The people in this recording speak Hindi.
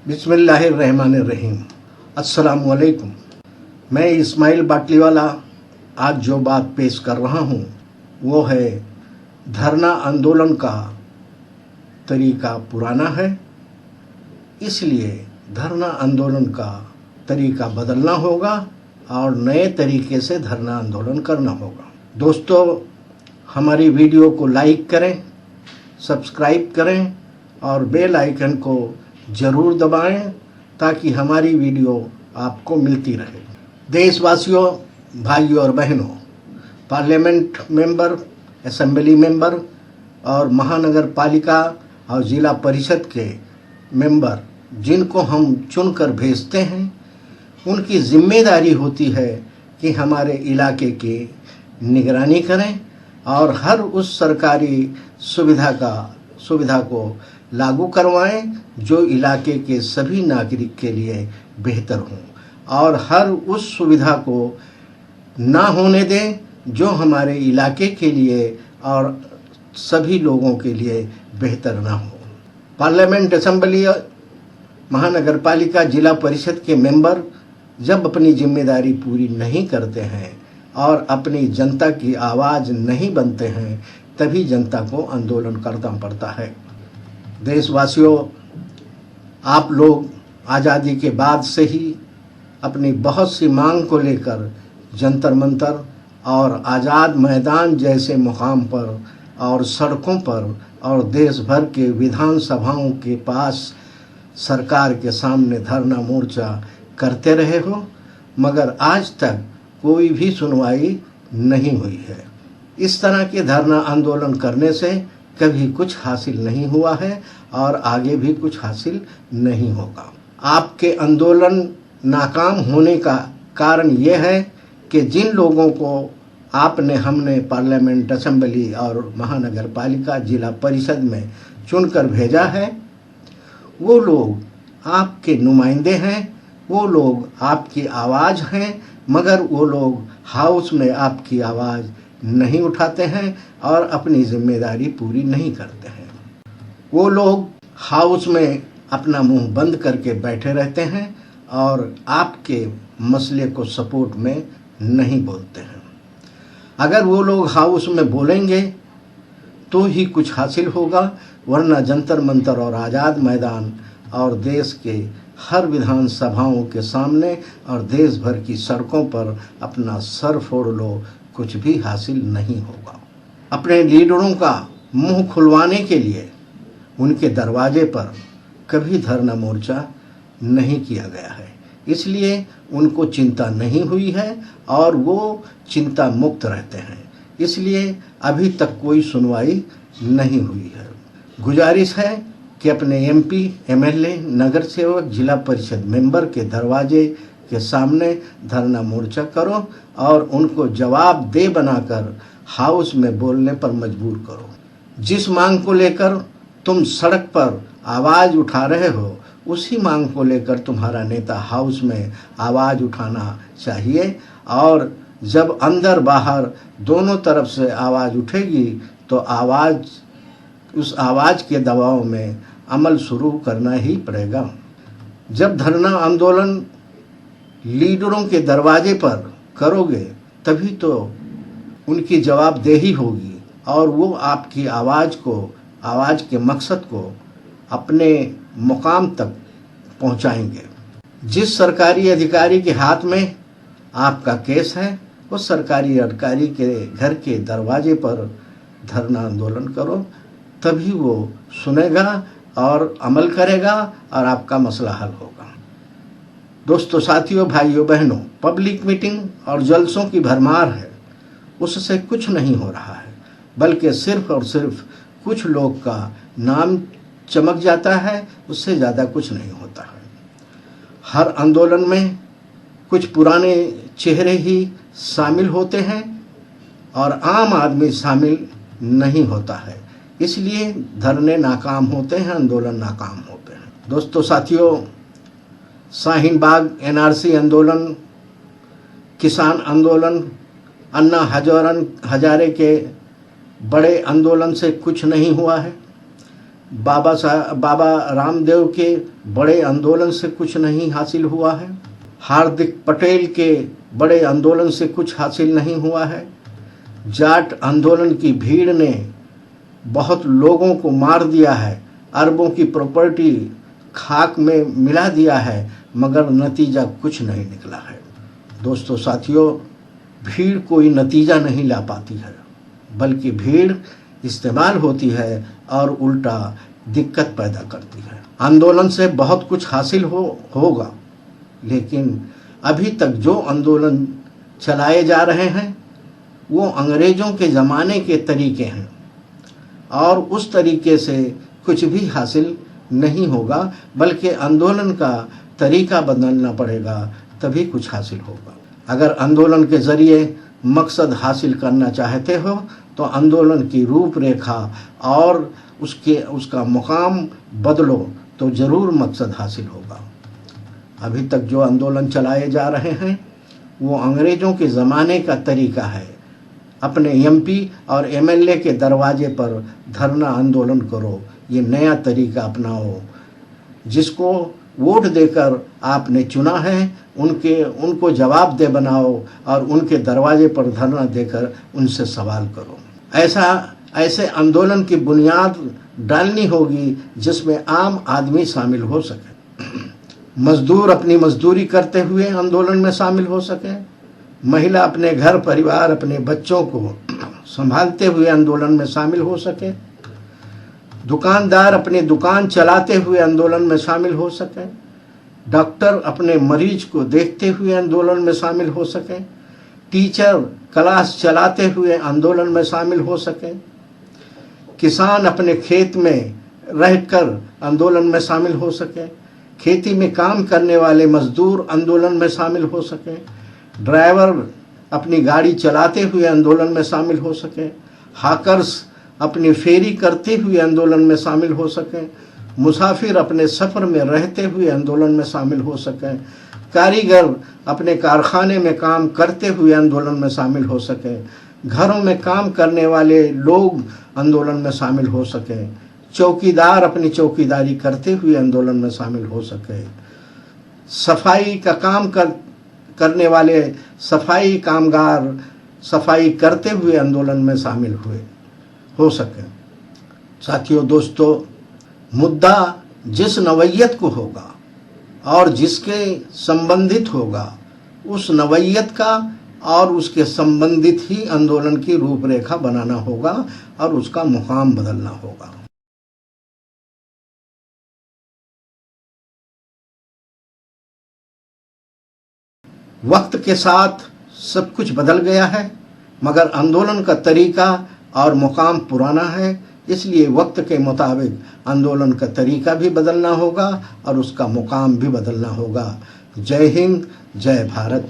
बिस्मिल्लाहिर्रहमानिर्रहीम। अस्सलामुअलैकुम। मैं इस्माइल बाटलीवाला आज जो बात पेश कर रहा हूँ वो है धरना आंदोलन का तरीका पुराना है, इसलिए धरना आंदोलन का तरीका बदलना होगा और नए तरीके से धरना आंदोलन करना होगा। दोस्तों, हमारी वीडियो को लाइक करें, सब्सक्राइब करें और बेल आइकन को ज़रूर दबाएं ताकि हमारी वीडियो आपको मिलती रहे। देशवासियों, भाइयों और बहनों, पार्लियामेंट मेंबर, असेंबली मेंबर और महानगर पालिका और ज़िला परिषद के मेंबर जिनको हम चुनकर भेजते हैं, उनकी जिम्मेदारी होती है कि हमारे इलाके की निगरानी करें और हर उस सरकारी सुविधा को लागू करवाएं जो इलाके के सभी नागरिक के लिए बेहतर हों, और हर उस सुविधा को ना होने दें जो हमारे इलाके के लिए और सभी लोगों के लिए बेहतर ना हो। पार्लियामेंट, असेंबली, महानगर पालिका, जिला परिषद के मेंबर जब अपनी जिम्मेदारी पूरी नहीं करते हैं और अपनी जनता की आवाज़ नहीं बनते हैं, तभी जनता को आंदोलन करना पड़ता है। देशवासियों, आप लोग आज़ादी के बाद से ही अपनी बहुत सी मांग को लेकर जंतर मंतर और आज़ाद मैदान जैसे मुकाम पर और सड़कों पर और देश भर के विधानसभाओं के पास सरकार के सामने धरना मोर्चा करते रहे हो, मगर आज तक कोई भी सुनवाई नहीं हुई है। इस तरह के धरना आंदोलन करने से कभी कुछ हासिल नहीं हुआ है और आगे भी कुछ हासिल नहीं होगा। आपके आंदोलन नाकाम होने का कारण यह है कि जिन लोगों को हमने पार्लियामेंट, असेंबली और महानगर पालिका, जिला परिषद में चुनकर भेजा है, वो लोग आपके नुमाइंदे हैं, वो लोग आपकी आवाज़ हैं, मगर वो लोग हाउस में आपकी आवाज़ नहीं उठाते हैं और अपनी जिम्मेदारी पूरी नहीं करते हैं। वो लोग हाउस में अपना मुंह बंद करके बैठे रहते हैं और आपके मसले को सपोर्ट में नहीं बोलते हैं। अगर वो लोग हाउस में बोलेंगे तो ही कुछ हासिल होगा, वरना जंतर मंतर और आज़ाद मैदान और देश के हर विधानसभाओं के सामने और देश भर की सड़कों पर अपना सर फोड़ लो, कुछ भी हासिल नहीं होगा। अपने लीडरों का मुंह खुलवाने के लिए उनके दरवाजे पर कभी धरना मोर्चा नहीं किया गया है, इसलिए उनको चिंता नहीं हुई है और वो चिंता मुक्त रहते हैं, इसलिए अभी तक कोई सुनवाई नहीं हुई है। गुजारिश है कि अपने MP, MLA, नगर सेवक, जिला परिषद मेंबर के दरवाजे के सामने धरना मोर्चा करो और उनको जवाब दे बनाकर हाउस में बोलने पर मजबूर करो। जिस मांग को लेकर तुम सड़क पर आवाज़ उठा रहे हो, उसी मांग को लेकर तुम्हारा नेता हाउस में आवाज़ उठाना चाहिए, और जब अंदर बाहर दोनों तरफ से आवाज़ उठेगी तो उस आवाज़ के दबाव में अमल शुरू करना ही पड़ेगा। जब धरना आंदोलन लीडरों के दरवाजे पर करोगे तभी तो उनकी जवाबदेही होगी और वो आपकी आवाज़ के मकसद को अपने मुकाम तक पहुंचाएंगे। जिस सरकारी अधिकारी के हाथ में आपका केस है, उस सरकारी अधिकारी के घर के दरवाजे पर धरना आंदोलन करो, तभी वो सुनेगा और अमल करेगा और आपका मसला हल होगा। दोस्तों, साथियों, भाइयों, बहनों, पब्लिक मीटिंग और जलसों की भरमार है, उससे कुछ नहीं हो रहा है, बल्कि सिर्फ और सिर्फ कुछ लोग का नाम चमक जाता है, उससे ज़्यादा कुछ नहीं होता है। हर आंदोलन में कुछ पुराने चेहरे ही शामिल होते हैं और आम आदमी शामिल नहीं होता है, इसलिए धरने नाकाम होते हैं, आंदोलन नाकाम होते हैं। दोस्तों, साथियों, शाहीन बाग NRC आंदोलन, किसान आंदोलन, अन्ना हजारे के बड़े आंदोलन से कुछ नहीं हुआ है। बाबा रामदेव के बड़े आंदोलन से कुछ नहीं हासिल हुआ है, हार्दिक पटेल के बड़े आंदोलन से कुछ हासिल नहीं हुआ है। जाट आंदोलन की भीड़ ने बहुत लोगों को मार दिया है, अरबों की प्रॉपर्टी खाक में मिला दिया है, मगर नतीजा कुछ नहीं निकला है। दोस्तों साथियों, भीड़ कोई नतीजा नहीं ला पाती है, बल्कि भीड़ इस्तेमाल होती है और उल्टा दिक्कत पैदा करती है। आंदोलन से बहुत कुछ हासिल होगा, लेकिन अभी तक जो आंदोलन चलाए जा रहे हैं वो अंग्रेज़ों के ज़माने के तरीके हैं और उस तरीके से कुछ भी हासिल नहीं होगा, बल्कि आंदोलन का तरीका बदलना पड़ेगा, तभी कुछ हासिल होगा। अगर आंदोलन के ज़रिए मकसद हासिल करना चाहते हो तो आंदोलन की रूपरेखा और उसका मुकाम बदलो तो ज़रूर मकसद हासिल होगा। अभी तक जो आंदोलन चलाए जा रहे हैं वो अंग्रेज़ों के ज़माने का तरीका है। अपने एमपी और एमएलए के दरवाजे पर धरना आंदोलन करो, ये नया तरीका अपनाओ। जिसको वोट देकर आपने चुना है उनको जवाब दे बनाओ और उनके दरवाजे पर धरना देकर उनसे सवाल करो। ऐसे आंदोलन की बुनियाद डालनी होगी जिसमें आम आदमी शामिल हो सके, मजदूर अपनी मजदूरी करते हुए आंदोलन में शामिल हो सके, महिला अपने घर परिवार अपने बच्चों को संभालते हुए आंदोलन में शामिल हो सके, दुकानदार अपनी दुकान चलाते हुए आंदोलन में शामिल हो सके, डॉक्टर अपने मरीज को देखते हुए आंदोलन में शामिल हो सके, टीचर क्लास चलाते हुए आंदोलन में शामिल हो सके, किसान अपने खेत में रहकर आंदोलन में शामिल हो सके, खेती में काम करने वाले मजदूर आंदोलन में शामिल हो सके, ड्राइवर अपनी गाड़ी चलाते हुए आंदोलन में शामिल हो सके, हाकर्स अपनी फेरी करते हुए आंदोलन में शामिल हो सके, मुसाफिर अपने सफ़र में रहते हुए आंदोलन में शामिल हो सके, कारीगर अपने कारखाने में काम करते हुए आंदोलन में शामिल हो सके, घरों में काम करने वाले लोग आंदोलन में शामिल हो सके, चौकीदार अपनी चौकीदारी करते हुए आंदोलन में शामिल हो सके, सफाई का काम करने वाले सफाई कामगार सफाई करते हुए आंदोलन में शामिल हो सके। साथियों दोस्तों, मुद्दा जिस नवैयत को होगा और जिसके संबंधित होगा उस नवैयत का और उसके संबंधित ही आंदोलन की रूपरेखा बनाना होगा और उसका मुकाम बदलना होगा। वक्त के साथ सब कुछ बदल गया है, मगर आंदोलन का तरीका और मुकाम पुराना है, इसलिए वक्त के मुताबिक आंदोलन का तरीका भी बदलना होगा और उसका मुकाम भी बदलना होगा। जय हिंद, जय भारत।